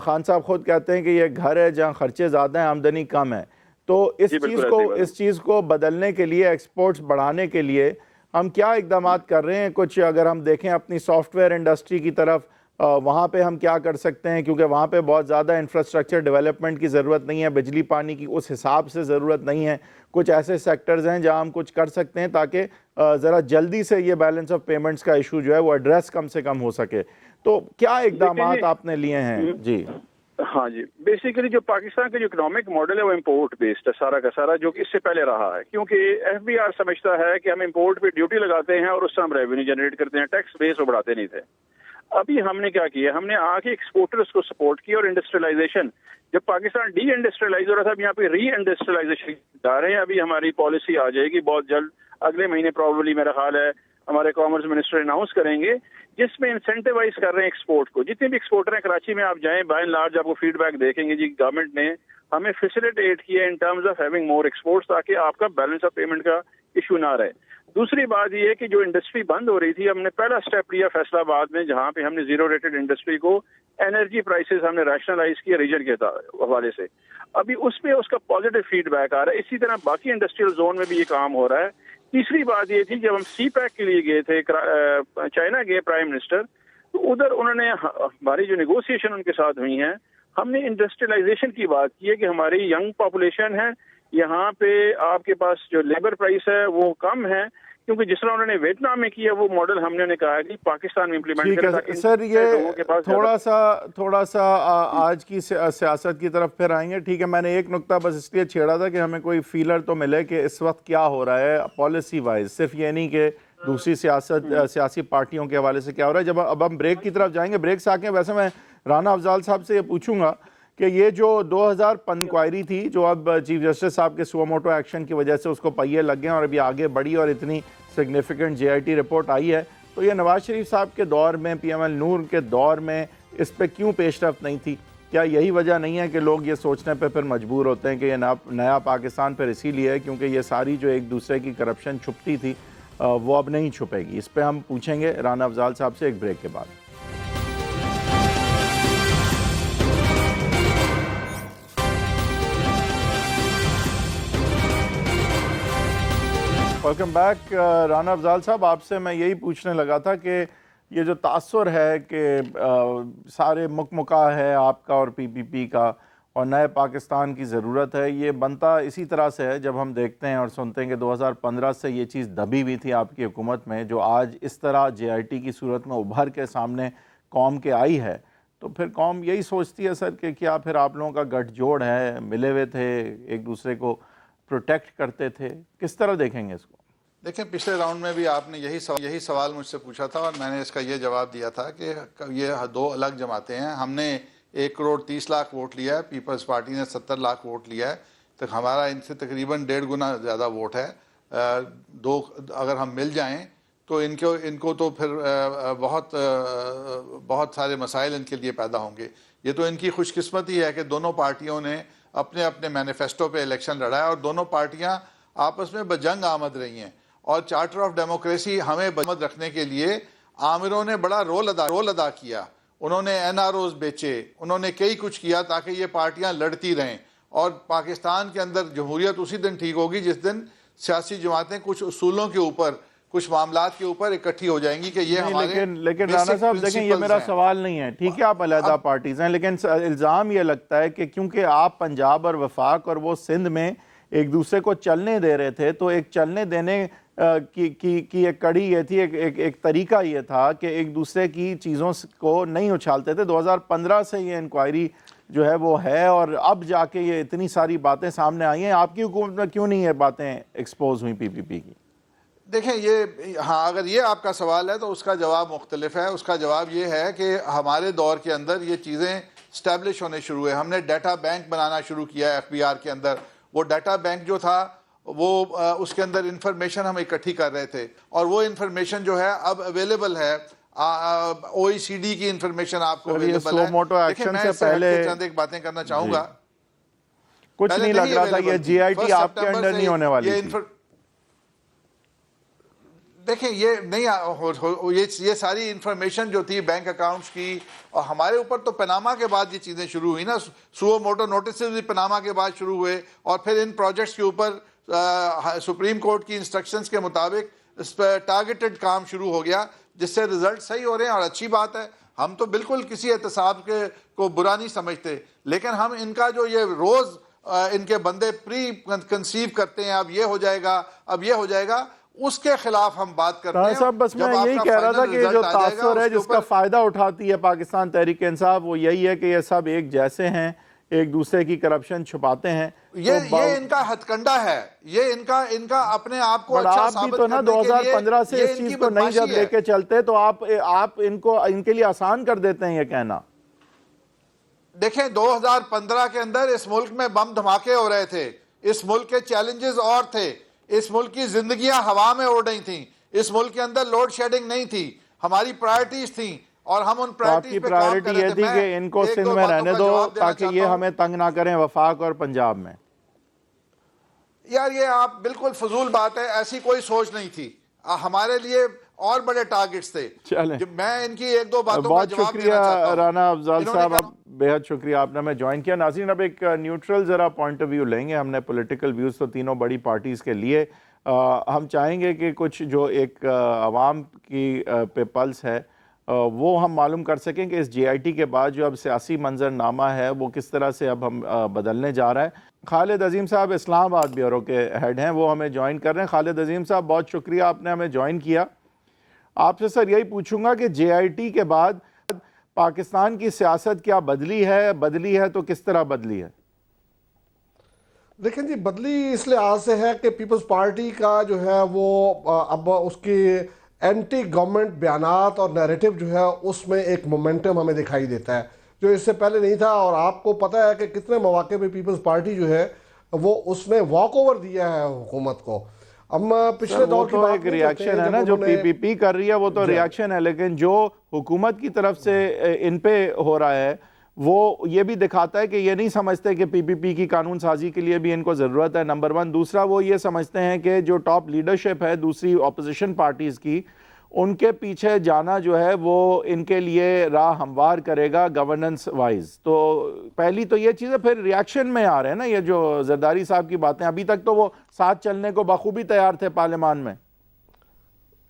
خان صاحب خود کہتے ہیں کہ یہ گھر ہے جہاں خرچے زیادہ ہیں آمدنی کم ہے. تو اس چیز کو بدلنے کے لیے، ایکسپورٹس بڑھانے کے لیے ہم کیا اقدامات کر رہے ہیں؟ کچھ اگر ہم دیکھیں اپنی سافٹ ویئر انڈسٹری کی طرف، وہاں پہ ہم کیا کر سکتے ہیں؟ کیونکہ وہاں پہ بہت زیادہ انفراسٹرکچر ڈیولپمنٹ کی ضرورت نہیں ہے، بجلی پانی کی اس حساب سے ضرورت نہیں ہے. کچھ ایسے سیکٹرز ہیں جہاں ہم کچھ کر سکتے ہیں تاکہ ذرا جلدی سے یہ بیلنس آف پیمنٹس کا ایشو جو ہے وہ ایڈریس کم سے کم ہو سکے. تو کیا اقدامات آپ نے لیے ہیں؟ جی ہاں جی، بیسیکلی جو پاکستان کا جو اکنامک ماڈل ہے وہ امپورٹ بیسڈ ہے سارا کا سارا، جو کہ اس سے پہلے رہا ہے. کیونکہ ایف بی آر سمجھتا ہے کہ ہم امپورٹ پہ ڈیوٹی لگاتے ہیں اور اس سے ہم ریونیو جنریٹ کرتے ہیں، ٹیکس بیس وہ بڑھاتے نہیں تھے. ابھی ہم نے کیا کیا، ہم نے آ کے ایکسپورٹرز کو سپورٹ کیا اور انڈسٹریلائزیشن. جب پاکستان ڈی انڈسٹریلائز ہو رہا تھا، اب یہاں پہ ری انڈسٹریلائزیشن جا رہے ہیں. ابھی ہماری پالیسی آ جائے گی بہت جلد، اگلے مہینے پرابیبلی میرا خیال ہے ہمارے کامرس منسٹر اناؤنس کریں گے، جس میں انسینٹیوائز کر رہے ہیں ایکسپورٹ کو. جتنے بھی ایکسپورٹر ہیں کراچی میں آپ جائیں، بائی اینڈ لارج آپ کو فیڈ بیک دیکھیں گے جی گورنمنٹ نے ہمیں فیسیلیٹیٹ کیا in terms of having more exports, تاکہ آپ کا بیلنس آف پیمنٹ کا ایشو نہ رہے. دوسری بات یہ ہے کہ جو انڈسٹری بند ہو رہی تھی، ہم نے پہلا سٹیپ لیا فیصلہ آباد میں، جہاں پہ ہم نے زیرو ریٹڈ انڈسٹری کو انرجی پرائسز ہم نے ریشنلائز کیا ریجن کے حوالے سے. ابھی اس پہ اس کا پازیٹیو فیڈ بیک آ رہا ہے. اسی طرح باقی انڈسٹریل زون میں بھی یہ کام ہو رہا ہے. تیسری بات یہ تھی جب ہم سی پیک کے لیے گئے تھے، چائنا گئے پرائم منسٹر، تو ادھر انہوں نے ہماری جو نیگوسیشن ان کے ساتھ ہوئی ہیں، ہم نے انڈسٹریلائزیشن کی بات کی ہے کہ ہماری ینگ پاپولیشن ہے یہاں پہ، آپ کے پاس جو لیبر پرائس ہے وہ کم ہے. کیونکہ جس طرح انہوں نے ویتنام میں کیا وہ ماڈل ہم نے کہا کہ پاکستان میں امپلیمنٹ کریں. سر یہ تھوڑا سا آج کی سیاست کی طرف پھر آئیں گے. ٹھیک ہے، میں نے ایک نقطہ بس اس لیے چھیڑا تھا کہ ہمیں کوئی فیلر تو ملے کہ اس وقت کیا ہو رہا ہے پالیسی وائز. صرف یہ نہیں کہ دوسری سیاسی پارٹیوں کے حوالے سے کیا ہو رہا ہے. جب اب ہم بریک کی طرف جائیں گے, بریک سے آکے ویسے میں رانا افضال صاحب سے یہ پوچھوں گا کہ یہ جو 2005 انکوائری تھی جو اب چیف جسٹس صاحب کے سو موٹو ایکشن کی وجہ سے اس کو پہیے لگ گئے اور ابھی آگے بڑھی اور اتنی significant J I T report آئی ہے, تو یہ نواز شریف صاحب کے دور میں, پی ایم ایل نور کے دور میں اس پہ کیوں پیش رفت نہیں تھی؟ کیا یہی وجہ نہیں ہے کہ لوگ یہ سوچنے پہ پھر مجبور ہوتے ہیں کہ یہ نیا پاکستان پھر اسی لیے ہے کیونکہ یہ ساری جو ایک دوسرے کی کرپشن چھپتی تھی وہ اب نہیں چھپے گی؟ اس پہ ہم پوچھیں گے رانا افضال صاحب سے ایک بریک کے بعد. Welcome back. رانا افضال صاحب, آپ سے میں یہی پوچھنے لگا تھا کہ یہ جو تاثر ہے کہ سارے مکمکا ہے آپ کا اور پی پی پی کا اور نئے پاکستان کی ضرورت ہے, یہ بنتا اسی طرح سے ہے جب ہم دیکھتے ہیں اور سنتے ہیں کہ 2015 سے یہ چیز دبی ہوئی تھی آپ کی حکومت میں, جو آج اس طرح جے آئی ٹی کی صورت میں ابھر کے سامنے قوم کے آئی ہے, تو پھر قوم یہی سوچتی ہے سر کہ کیا پھر آپ لوگوں کا گٹھ جوڑ ہے, ملے ہوئے تھے, ایک دوسرے کو پروٹیکٹ کرتے تھے, کس طرح دیکھیں گے اس کو؟ دیکھیں, پچھلے راؤنڈ میں بھی آپ نے یہی سوال مجھ سے پوچھا تھا اور میں نے اس کا یہ جواب دیا تھا کہ یہ دو الگ جماعتیں ہیں. ہم نے 1,30,00,000 ووٹ لیا ہے, پیپلز پارٹی نے 70 لاکھ ووٹ لیا ہے, تو ہمارا ان سے تقریباً 1.5 گنا زیادہ ووٹ ہے. دو اگر ہم مل جائیں تو ان کو تو پھر بہت سارے مسائل ان کے لیے پیدا ہوں گے. یہ تو ان کی خوش قسمتی ہے کہ دونوں پارٹیوں نے اپنے اپنے مینیفیسٹو پہ الیکشن لڑا ہے اور دونوں پارٹیاں آپس میں بجنگ آمد رہی ہیں, اور چارٹر آف ڈیموکریسی ہمیں بجمد رکھنے کے لیے عامروں نے بڑا رول ادا کیا. انہوں نے این آر اوز بیچے, انہوں نے کئی کچھ کیا تاکہ یہ پارٹیاں لڑتی رہیں, اور پاکستان کے اندر جمہوریت اسی دن ٹھیک ہوگی جس دن سیاسی جماعتیں کچھ اصولوں کے اوپر, کچھ معاملات کے اوپر اکٹھی ہو جائیں گی کہ یہ ہمارے. لیکن رانا صاحب دیکھیں, یہ میرا سوال نہیں ہے, ٹھیک ہے آپ علیحدہ پارٹیز ہیں, لیکن الزام یہ لگتا ہے کہ کیونکہ آپ پنجاب اور وفاق اور وہ سندھ میں ایک دوسرے کو چلنے دے رہے تھے, تو ایک چلنے دینے کی ایک کڑی یہ تھی, ایک طریقہ یہ تھا کہ ایک دوسرے کی چیزوں کو نہیں اچھالتے تھے. 2015 سے یہ انکوائری جو ہے وہ ہے, اور اب جا کے یہ اتنی ساری باتیں سامنے آئی ہیں. آپ کی حکومت میں کیوں نہیں یہ باتیں ایکسپوز ہوئیں پی پی پی کی؟ دیکھیں, اگر یہ آپ کا سوال ہے تو اس کا جواب مختلف ہے. اس کا جواب یہ ہے کہ ہمارے دور کے اندر یہ چیزیں اسٹیبلش ہونے شروع ہوئے. ہم نے ڈیٹا بینک بنانا شروع کیا ہے ایف بی آر کے اندر. وہ ڈیٹا بینک جو تھا وہ اس کے اندر انفارمیشن ہم اکٹھی کر رہے تھے, اور وہ انفارمیشن جو ہے اب اویلیبل ہے. او ای سی ڈی کی انفارمیشن آپ کو اویلیبل ہے. دیکھیں, میں اس سے چند ایک باتیں کرنا چاہوں گا. کچھ نہیں لگ رہا تھا یہ جی آئی ٹی آپ کے انڈر نہیں ہونے والی تھی. دیکھیں, یہ ساری انفارمیشن جو تھی بینک اکاؤنٹس کی, اور ہمارے اوپر تو پناما کے بعد یہ چیزیں شروع ہوئی نا. سو موٹو نوٹسز بھی پناما کے بعد شروع ہوئے, اور پھر ان پروجیکٹس کے اوپر سپریم کورٹ کی انسٹرکشنز کے مطابق اس پہ ٹارگیٹڈ کام شروع ہو گیا, جس سے رزلٹ صحیح ہو رہے ہیں اور اچھی بات ہے. ہم تو بالکل کسی احتساب کو برا نہیں سمجھتے, لیکن ہم ان کا جو یہ روز ان کے بندے پری کنسیو کرتے ہیں, اب یہ ہو جائے گا, اب یہ ہو جائے گا, اس کے خلاف ہم بات کرتے ہیں. صاحب بس میں یہی کہہ رہا تھا کہ جو تاثر ہے جس کا فائدہ اٹھاتی ہے پاکستان تحریک انصاف, وہ یہی ہے کہ یہ سب ایک جیسے ہیں, ایک دوسرے کی کرپشن چھپاتے ہیں. یہ ان کا ہتھ کنڈا ہے, یہ ان کا اپنے آپ کو اچھا ثابت کرنے کے لیے. 2015 سے اس چیز کو نہیں جب لے کے چلتے تو آپ ان کے لیے آسان کر دیتے ہیں یہ کہنا. دیکھیں, 2015 کے اندر اس ملک میں بم دھماکے ہو رہے تھے, اس ملک کے چیلنجز اور تھے, اس ملک کی زندگیاں ہوا میں اڑ رہی تھیں, اس ملک کے اندر لوڈ شیڈنگ نہیں تھی, ہماری پرائرٹیز تھیں, اور ہم ان پرائرٹیز پہ کام کر رہے تھے. یہ تھی کہ ان کو سندھ میں رہنے دو تاکہ یہ ہمیں تنگ نہ کریں وفاق اور پنجاب میں. یار, یہ آپ بالکل فضول بات ہے, ایسی کوئی سوچ نہیں تھی. ہمارے لیے اور بڑے ٹارگٹس تھے. میں ان کی ایک دو باتوں کا جواب دینا چاہتا ہوں. بہت شکریہ رانا افضال صاحب, بہت شکریہ آپ نے ہمیں جوائن کیا. ناظرین, اب ایک نیوٹرل ذرا پوائنٹ آف ویو لیں گے. ہم نے پولیٹیکل ویوز تو تینوں بڑی پارٹیز کے لیے, ہم چاہیں گے کہ کچھ جو ایک عوام کی پہ پلس ہے وہ ہم معلوم کر سکیں کہ اس جے آئی ٹی کے بعد جو اب سیاسی منظرنامہ ہے وہ کس طرح سے اب ہم بدلنے جا رہا ہے. خالد عظیم صاحب اسلام آباد بیورو کے ہیڈ ہیں, وہ ہمیں جوائن کر رہے ہیں. خالد عظیم صاحب, بہت شکریہ آپ نے ہمیں جوائن کیا. آپ سے سر یہی پوچھوں گا کہ جے آئی ٹی کے بعد پاکستان کی سیاست کیا بدلی ہے تو کس طرح بدلی ہے؟ دیکھیں جی بدلی اس لحاظ سے ہے کہ پیپلز پارٹی کا جو ہے وہ اب اس کی اینٹی گورنمنٹ بیانات اور نیریٹو جو ہے اس میں ایک مومنٹم ہمیں دکھائی دیتا ہے جو اس سے پہلے نہیں تھا. اور آپ کو پتہ ہے کہ کتنے مواقع پہ پیپلز پارٹی جو ہے وہ اس نے واک اوور دیا ہے حکومت کو. اب پچھلے دور کی بات ایک ریاکشن ہے نا جو پی پی پی کر رہی ہے وہ تو ریاکشن ہے, لیکن جو حکومت کی طرف سے ان پہ ہو رہا ہے وہ یہ بھی دکھاتا ہے کہ یہ نہیں سمجھتے کہ پی پی پی کی قانون سازی کے لیے بھی ان کو ضرورت ہے, نمبر ون. دوسرا وہ یہ سمجھتے ہیں کہ جو ٹاپ لیڈرشپ ہے دوسری اپوزیشن پارٹیز کی, ان کے پیچھے جانا جو ہے وہ ان کے لیے راہ ہموار کرے گا گورننس وائز. تو پہلی تو یہ چیز ہے, پھر ریاکشن میں آ رہے ہیں نا یہ جو زرداری صاحب کی باتیں, ابھی تک تو وہ ساتھ چلنے کو بخوبی تیار تھے پارلیمان میں.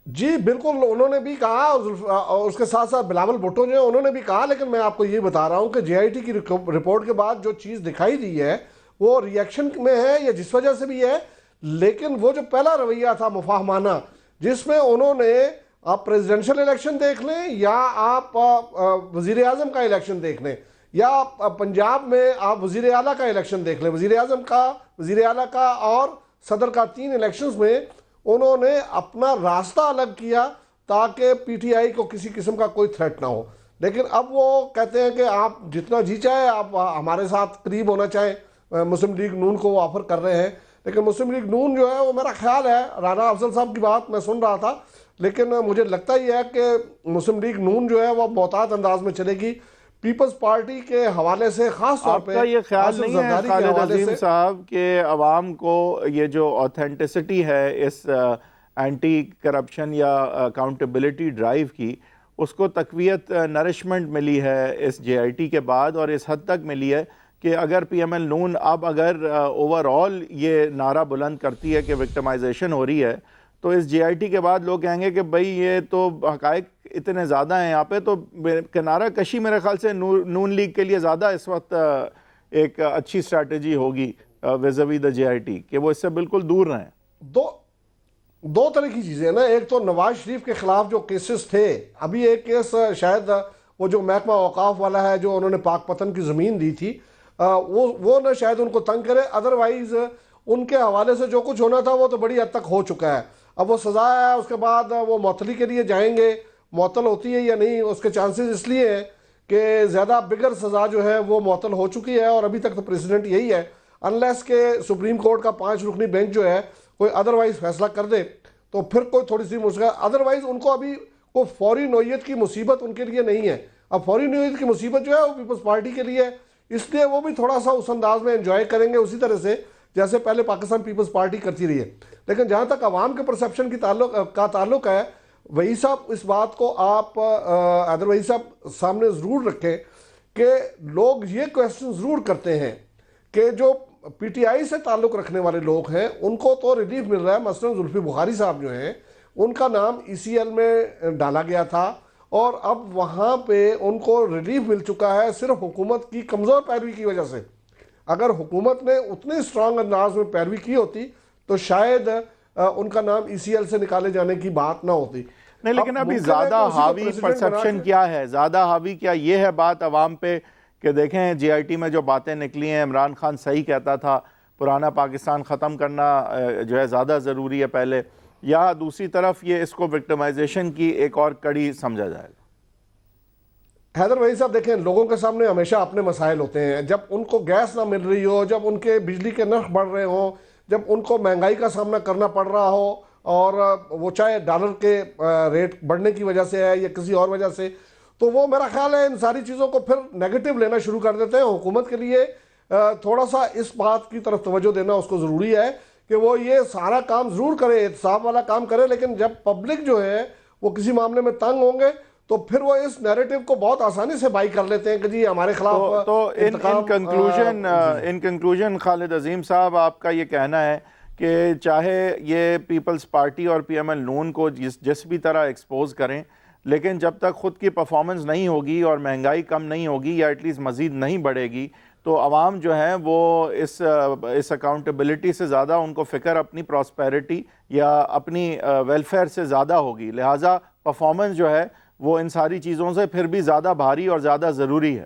جی بالکل, انہوں نے بھی کہا اور اس کے ساتھ ساتھ بلاول بھٹو جو ہے انہوں نے بھی کہا, لیکن میں آپ کو یہ بتا رہا ہوں کہ جے آئی ٹی کی رپورٹ کے بعد جو چیز دکھائی دی ہے وہ ریاکشن میں ہے یا جس وجہ سے بھی ہے, لیکن وہ جو پہلا رویہ تھا مفاہمانہ جس میں انہوں نے آپ پریزیڈنشل الیکشن دیکھ لیں یا آپ وزیر اعظم کا الیکشن دیکھ لیں یا پنجاب میں آپ وزیر اعلیٰ کا الیکشن دیکھ لیں, وزیر اعظم کا, وزیر اعلیٰ کا اور صدر کا, 3 الیکشنز میں انہوں نے اپنا راستہ الگ کیا تاکہ پی ٹی آئی کو کسی قسم کا کوئی تھریٹ نہ ہو. لیکن اب وہ کہتے ہیں کہ آپ جتنا جی چاہے آپ ہمارے ساتھ قریب ہونا چاہیں, مسلم لیگ نون کو وہ آفر کر رہے ہیں. لیکن مسلم لیگ نون جو ہے وہ میرا خیال ہے, رانا افضل صاحب کی بات میں سن رہا تھا, لیکن مجھے لگتا ہی ہے کہ مسلم لیگ نون جو ہے وہ محتاط انداز میں چلے گی پیپلز پارٹی کے حوالے سے, خاص طور پہ. آپ کا یہ خیال نہیں ہے خالد عظیم صاحب کہ عوام کو یہ جو آتھینٹسٹی ہے اس اینٹی کرپشن یا اکاؤنٹیبلٹی ڈرائیو کی, اس کو تقویت نرشمنٹ ملی ہے اس جے آئی ٹی کے بعد, اور اس حد تک ملی ہے کہ اگر پی ایم ایل نون اب اگر اوورآل یہ نعرہ بلند کرتی ہے کہ وکٹمائزیشن ہو رہی ہے, تو اس جے آئی ٹی کے بعد لوگ کہیں گے کہ بھئی یہ تو حقائق اتنے زیادہ ہیں یہاں پہ, تو کنارہ کشی میرے خیال سے نون لیگ کے لیے زیادہ اس وقت ایک اچھی اسٹریٹجی ہوگی ویزاوی دا جے آئی ٹی, کہ وہ اس سے بالکل دور رہیں. دو طرح کی چیزیں ہیں نا, ایک تو نواز شریف کے خلاف جو کیسز تھے, ابھی ایک کیس شاید وہ جو محکمہ اوقاف والا ہے جو انہوں نے پاک پتن کی زمین دی تھی, وہ نہ شاید ان کو تنگ کرے, ادروائز ان کے حوالے سے جو کچھ ہونا تھا وہ تو بڑی حد تک ہو چکا ہے. اب وہ سزا ہے, اس کے بعد وہ معطلی کے لیے جائیں گے, معطل ہوتی ہے یا نہیں اس کے چانسز اس لیے ہیں کہ زیادہ بگر سزا جو ہے وہ معطل ہو چکی ہے, اور ابھی تک تو پریسیڈنٹ یہی ہے, انلیس کہ سپریم کورٹ کا 5 رکنی بینچ جو ہے کوئی ادروائز فیصلہ کر دے تو پھر کوئی تھوڑی سی مشکل. ادروائز ان کو ابھی کوئی فوری نوعیت کی مصیبت ان کے لیے نہیں ہے. اب فوری نوعیت کی مصیبت جو ہے وہ پیپلز پارٹی کے لیے, اس لیے وہ بھی تھوڑا سا اس انداز میں انجوائے کریں گے اسی طرح سے جیسے پہلے پاکستان پیپلز پارٹی کرتی رہی ہے. لیکن جہاں تک عوام کے پرسیپشن کا تعلق ہے, وہی صاحب اس بات کو آپ حیدر وحید صاحب سامنے ضرور رکھیں کہ لوگ یہ کویسچن ضرور کرتے ہیں کہ جو پی ٹی آئی سے تعلق رکھنے والے لوگ ہیں ان کو تو ریلیف مل رہا ہے. مثلا زلفی بخاری صاحب جو ہیں ان کا نام ای سی ایل میں ڈالا گیا تھا اور اب وہاں پہ ان کو ریلیف مل چکا ہے صرف حکومت کی کمزور پیروی کی وجہ سے. اگر حکومت نے اتنے اسٹرانگ انداز میں پیروی کی ہوتی تو شاید ان کا نام ای سی ایل سے نکالے جانے کی بات نہ ہوتی. نہیں, لیکن ابھی زیادہ حاوی پرسپشن کیا ہے, زیادہ حاوی کیا یہ ہے بات عوام پہ کہ دیکھیں جے آئی ٹی میں جو باتیں نکلی ہیں, عمران خان صحیح کہتا تھا پرانا پاکستان ختم کرنا جو ہے زیادہ ضروری ہے پہلے, یا دوسری طرف یہ اس کو وکٹمائزیشن کی ایک اور کڑی سمجھا جائے گا. حیدر وحید صاحب دیکھیں, لوگوں کے سامنے ہمیشہ اپنے مسائل ہوتے ہیں. جب ان کو گیس نہ مل رہی ہو, جب ان کے بجلی کے نرخ بڑھ رہے ہوں, جب ان کو مہنگائی کا سامنا کرنا پڑ رہا ہو, اور وہ چاہے ڈالر کے ریٹ بڑھنے کی وجہ سے ہے یا کسی اور وجہ سے, تو وہ میرا خیال ہے ان ساری چیزوں کو پھر نیگیٹو لینا شروع کر دیتے ہیں. حکومت کے لیے تھوڑا سا اس بات کی طرف توجہ دینا اس کو ضروری ہے کہ وہ یہ سارا کام ضرور کرے, احتساب والا کام کرے, لیکن جب پبلک جو ہے وہ کسی معاملے میں تنگ ہوں گے تو پھر وہ اس نیریٹو کو بہت آسانی سے بائی کر لیتے ہیں کہ جی ہمارے خلاف. تو ان کنکلوژن خالد عظیم صاحب آپ کا یہ کہنا ہے کہ چاہے یہ پیپلز پارٹی اور پی ایم ایل نون کو جس بھی طرح ایکسپوز کریں, لیکن جب تک خود کی پرفارمنس نہیں ہوگی اور مہنگائی کم نہیں ہوگی یا ایٹ لیسٹ مزید نہیں بڑھے گی, تو عوام جو ہیں وہ اس اکاؤنٹیبلٹی سے زیادہ ان کو فکر اپنی پراسپیرٹی یا اپنی ویلفیئر سے زیادہ ہوگی. لہٰذا پرفارمنس جو ہے وہ ان ساری چیزوں سے پھر بھی زیادہ بھاری اور زیادہ ضروری ہے.